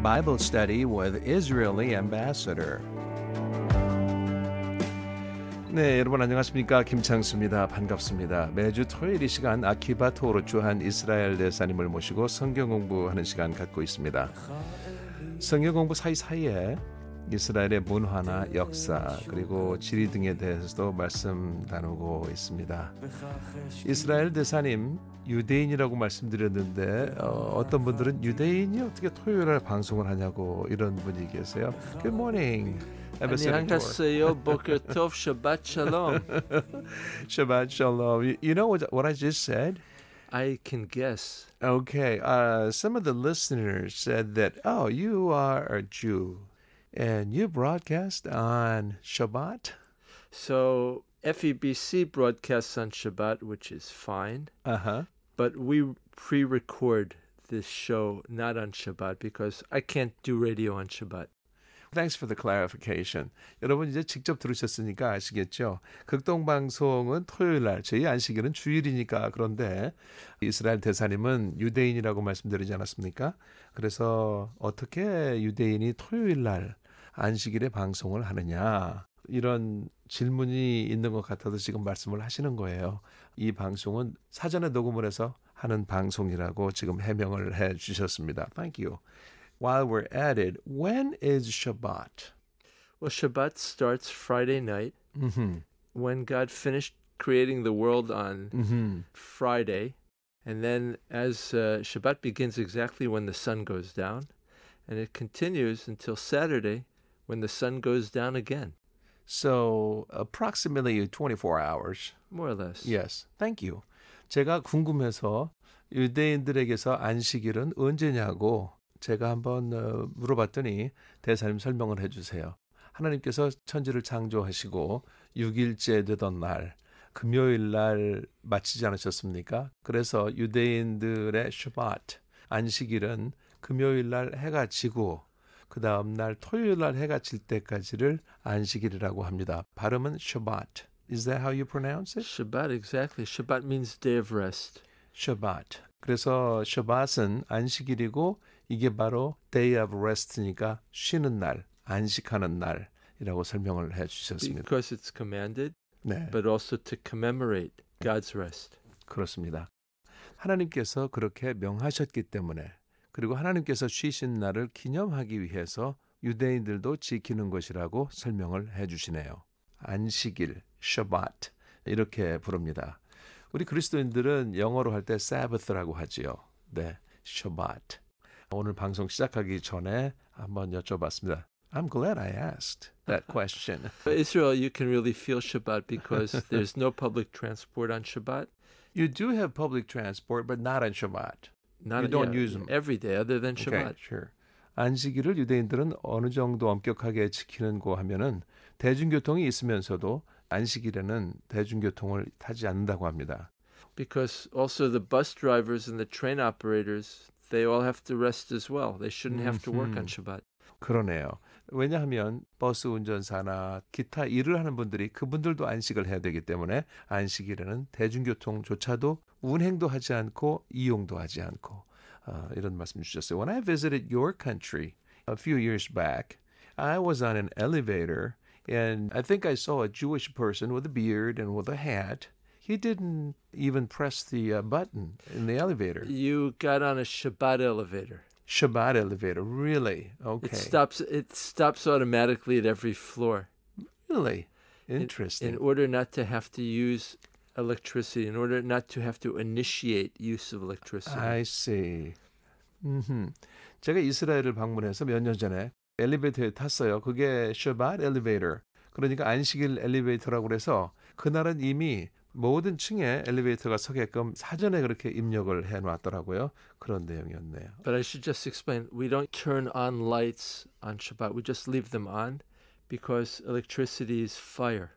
Bible Study with Israeli Ambassador. 네, 여러분 안녕하십니까? 김창수입니다. 반갑습니다. 매주 토요일 이 시간 아키바 토르주한 이스라엘 대사님을 모시고 성경 공부하는 시간 갖고 있습니다. 성경 공부 사이사이에 이스라엘의 문화나 역사 그리고 지리 등에 대해서도 말씀 나누고 있습니다. 이스라엘 대사님 유대인이라고 말씀드렸는데 어떤 분들은 유대인이 어떻게 토요일에 방송을 하냐고 이런 분이 계세요. Good morning. 안녕하세요. 보ker tov. Shabbat shalom. Shabbat shalom. You know what I just said? I can guess. Okay. Some of the listeners said that, oh, you are a Jew. And you broadcast on Shabbat? So FEBC broadcasts on Shabbat, which is fine. Uh-huh. But we pre-record this show not on Shabbat because I can't do radio on Shabbat. Thanks for the clarification. 여러분 이제 직접 들으셨으니까 아시겠죠? 극동방송은 토요일 날, 저희 안식일은 주일이니까 그런데 이스라엘 대사님은 유대인이라고 말씀드리지 않았습니까? 그래서 어떻게 유대인이 토요일 날 안식일에 방송을 하느냐 이런 질문이 있는 것 같아서 지금 말씀을 하시는 거예요. 이 방송은 사전에 녹음을 해서 하는 방송이라고 지금 해명을 해 주셨습니다. Thank you. While we're at it, when is Shabbat? Well, Shabbat starts Friday night when God finished creating the world on Friday. And then as Shabbat begins exactly when the sun goes down, and it continues until Saturday when the sun goes down again. So approximately 24 hours. More or less. Yes. Thank you. 제가 궁금해서 유대인들에게서 안식일은 언제냐고 제가 한번 물어봤더니 대사님 설명을 해주세요. 하나님께서 천지를 창조하시고 6일째 되던 날 금요일 날 마치지 않으셨습니까? 그래서 유대인들의 슈바트 안식일은 금요일 날 해가 지고 그 다음 날 토요일 날 해가 질 때까지를 안식일이라고 합니다. 발음은 슈바트. Is that how you pronounce it? Shabbat, exactly. Shabbat means day of rest. 슈바트. 그래서 슈바트는 안식일이고 이게 바로 day of rest니까 쉬는 날, 안식하는 날이라고 설명을 해 주셨습니다. Because it's commanded, 네. but also to commemorate God's rest. 그렇습니다. 하나님께서 그렇게 명하셨기 때문에 그리고 하나님께서 쉬신 날을 기념하기 위해서 유대인들도 지키는 것이라고 설명을 해 주시네요. 안식일, 샤바트 이렇게 부릅니다. 우리 그리스도인들은 영어로 할 때 사바스라고 하지요. 네, 샤바트. 오늘 방송 시작하기 전에 한번 여쭤봤습니다. I'm glad I asked that question. Israel, you can really feel Shabbat because there's no public transport on Shabbat. You do have public transport, but not on Shabbat. You don't use them. Every day other than Shabbat. Okay, sure. 안식일을 유대인들은 어느 정도 엄격하게 지키는고 하면은 대중교통이 있으면서도 안식일에는 대중교통을 타지 않는다고 합니다. Because also the bus drivers and the train operators, they all have to rest as well. They shouldn't have to work on Shabbat. 그러네요. 왜냐하면 버스 운전사나 기타 일을 하는 분들이 그분들도 안식을 해야 되기 때문에 안식일에는 대중교통조차도 운행도 하지 않고 이용도 하지 않고 이런 말씀 주셨어요. When I visited your country a few years back, I was on an elevator and I think I saw a Jewish person with a beard and with a hat. He didn't even press the button in the elevator. You got on a Shabbat elevator. Shabbat elevator, really? Okay. It stops automatically at every floor. Really? Interesting. In order not to have to use electricity, in order not to have to initiate use of electricity. I see. 제가 이스라엘을 방문해서 몇 년 전에 엘리베이터에 탔어요. 그게 샤바트 엘리베이터. 그러니까 안식일 엘리베이터라고 그래서 그날은 이미 모든 층에 엘리베이터가 서게끔 사전에 그렇게 입력을 해놨더라고요. 그런 내용이었네요. But I should just explain, we don't turn on lights on Shabbat. We just leave them on because electricity is fire.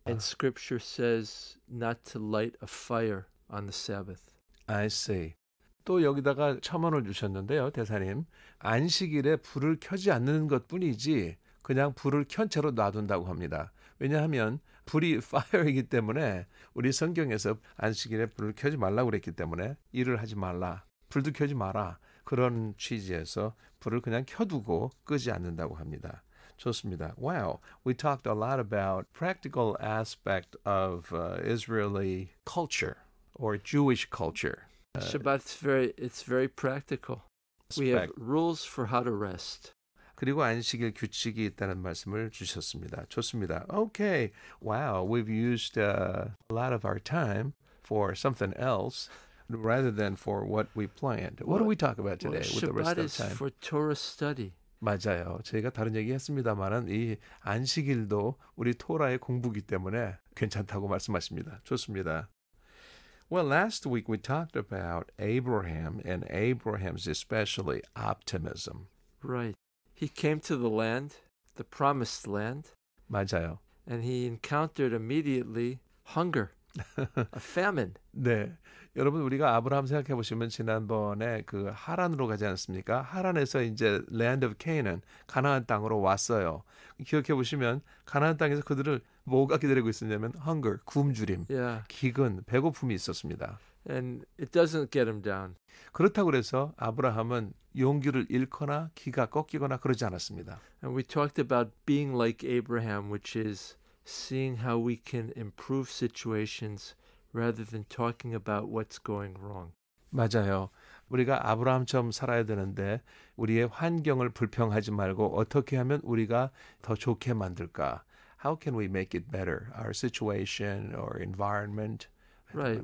And Scripture says not to light a fire on the Sabbath. I see. 또 여기다가 첨언을 주셨는데요. 대사님. 안식일에 불을 켜지 않는 것뿐이지 그냥 불을 켠 채로 놔둔다고 합니다. 왜냐하면 불이 fire이기 때문에 우리 성경에서 안식일에 불을 켜지 말라고 그랬기 때문에 일을 하지 말라. 불도 켜지 마라. 그런 취지에서 불을 그냥 켜두고 끄지 않는다고 합니다. 좋습니다. Wow, we talked a lot about practical aspect of Israeli culture or Jewish culture. Shabbat's it's very practical. We have rules for how to rest. 그리고 안식일 규칙이 있다는 말씀을 주셨습니다. 좋습니다. Okay, wow, we've used a lot of our time for something else rather than for what we planned. What do we talk about today with the rest Shabbat of is time? for Torah study. 맞아요. 저희가 다른 얘기 했습니다만은 이 안식일도 우리 토라의 공부기 때문에 괜찮다고 말씀하십니다. 좋습니다. Well, last week we talked about Abraham and Abraham's especially optimism. Right. He came to the land, the promised land, 맞아요. and he encountered immediately hunger, a famine. 네. 여러분 우리가 아브라함 생각해 보시면 지난번에 그 하란으로 가지 않습니까? 하란에서 이제 land of Canaan, 가나안 땅으로 왔어요. 기억해 보시면 가나안 땅에서 그들을 뭐가 기다리고 있었냐면 hunger, 굶주림, Yeah. 기근, 배고픔이 있었습니다. And it doesn't get him down. 그렇다고 그래서 아브라함은 용기를 잃거나 기가 꺾이거나 그러지 않았습니다. And we talked about being like Abraham, which is seeing how we can improve situations rather than talking about what's going wrong. 맞아요. 우리가 아브라함처럼 살아야 되는데 우리의 환경을 불평하지 말고 어떻게 하면 우리가 더 좋게 만들까? How can we make it better? Our situation or environment? Right.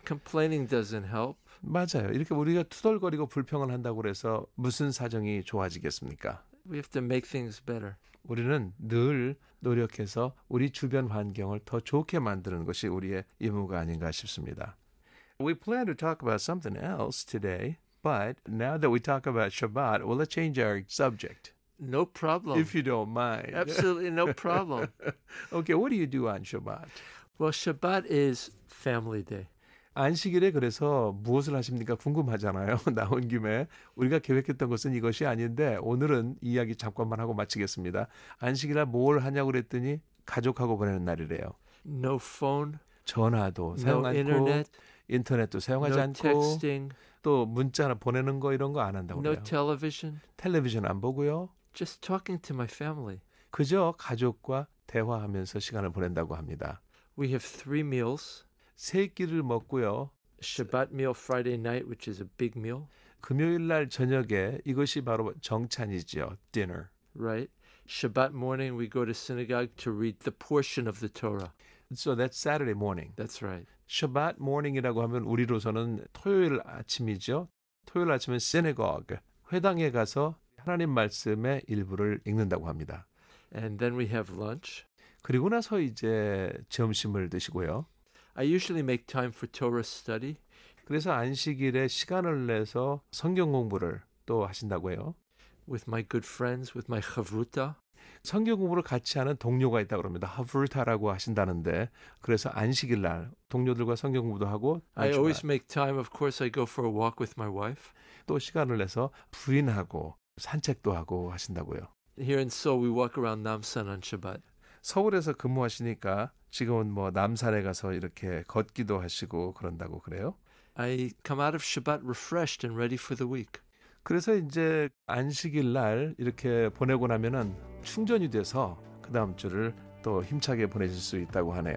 Complaining doesn't help. 맞아요. 이렇게 우리가 투덜거리고 불평을 한다고 해서 무슨 사정이 좋아지겠습니까? We have to make things better. 우리는 늘 노력해서 우리 주변 환경을 더 좋게 만드는 것이 우리의 임무가 아닌가 싶습니다. We plan to talk about something else today, but now that we talk about Shabbat, well, let's change our subject. No problem. If you don't mind. Absolutely no problem. Okay, what do you do on Shabbat? Well, Shabbat is family day. 안식일에 그래서 무엇을 하십니까? 궁금하잖아요. 나온 김에 우리가 계획했던 것은 이것이 아닌데 오늘은 이야기 잠깐만 하고 마치겠습니다. 안식일에 뭘 하냐고 그랬더니 가족하고 보내는 날이래요. No phone. 전화도 사용 No 않고 internet. 인터넷도 사용하지 No 않고 texting. 또 문자 보내는 거 이런 거 안 한다고 No 그래요. television. 텔레비전 안 보고요. Just talking to my family. 그저 가족과 대화하면서 시간을 보낸다고 합니다. We have 3 meals. 세 끼를 먹고요. Shabbat meal Friday night, which is a big meal. 금요일 날 저녁에 이것이 바로 정찬이죠. dinner. Right. Shabbat morning, we go to synagogue to read the portion of the Torah. So that's Saturday morning. That's right. Shabbat morning이라고 하면 우리로서는 토요일 아침이죠. 토요일 아침은 synagogue, 회당에 가서 하나님 말씀의 일부를 읽는다고 합니다. And then we have lunch. 그리고 나서 이제 점심을 드시고요. I usually make time for Torah study. 그래서 안식일에 시간을 내서 성경 공부를 또 하신다고 해요. With my good friends, with my chavruta. 성경 공부를 같이 하는 동료가 있다고 합니다. 하브르타라고 하신다는데 그래서 안식일 날 동료들과 성경 공부도 하고 I always make time. Of course, I go for a walk with my wife. 또 시간을 내서 부인하고 산책도 하고 하신다고요. Here in Seoul, we walk around Namsan on Shabbat. 서울에서 근무하시니까 지금은 뭐 남산에 가서 이렇게 걷기도 하시고 그런다고 그래요. I come out of Shabbat refreshed and ready for the week. 그래서 이제 안식일 날 이렇게 보내고 나면은 충전이 돼서 그 다음 주를 또 힘차게 보내실 수 있다고 하네요.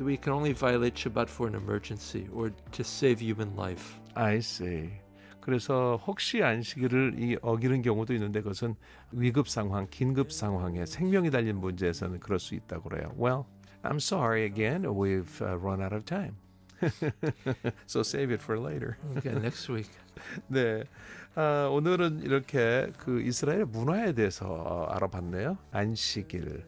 We can only violate Shabbat for an emergency or to save human life. I see. 그래서 혹시 안식일을 어기는 경우도 있는데 그것은 위급 상황, 긴급 상황에 생명이 달린 문제에서는 그럴 수 있다고 그래요. Well, I'm sorry again. We've run out of time. So save it for later. Okay, next week. 네, 오늘은 이렇게 그 이스라엘 문화에 대해서 알아봤네요. 안식일.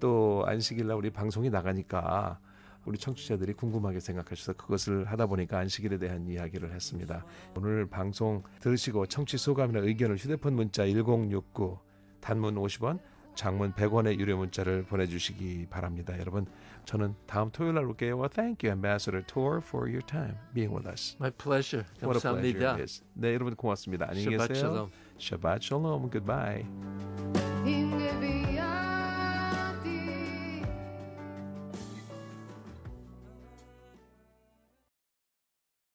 또 안식일날 우리 방송이 나가니까 우리 청취자들이 궁금하게 생각하셔서 그것을 하다 보니까 안식일에 대한 이야기를 했습니다. 오늘 방송 들으시고 청취 소감이나 의견을 휴대폰 문자 1069 단문 50원 장문 100원의 유료 문자를 보내주시기 바랍니다. 여러분 저는 다음 토요일 날 올게요. Well, thank you, Ambassador Tor, for your time being with us. My pleasure. What a pleasure 감사합니다. it is. 네, 여러분 고맙습니다. 안녕히 계세요. Shabbat shalom. Shabbat shalom. Goodbye.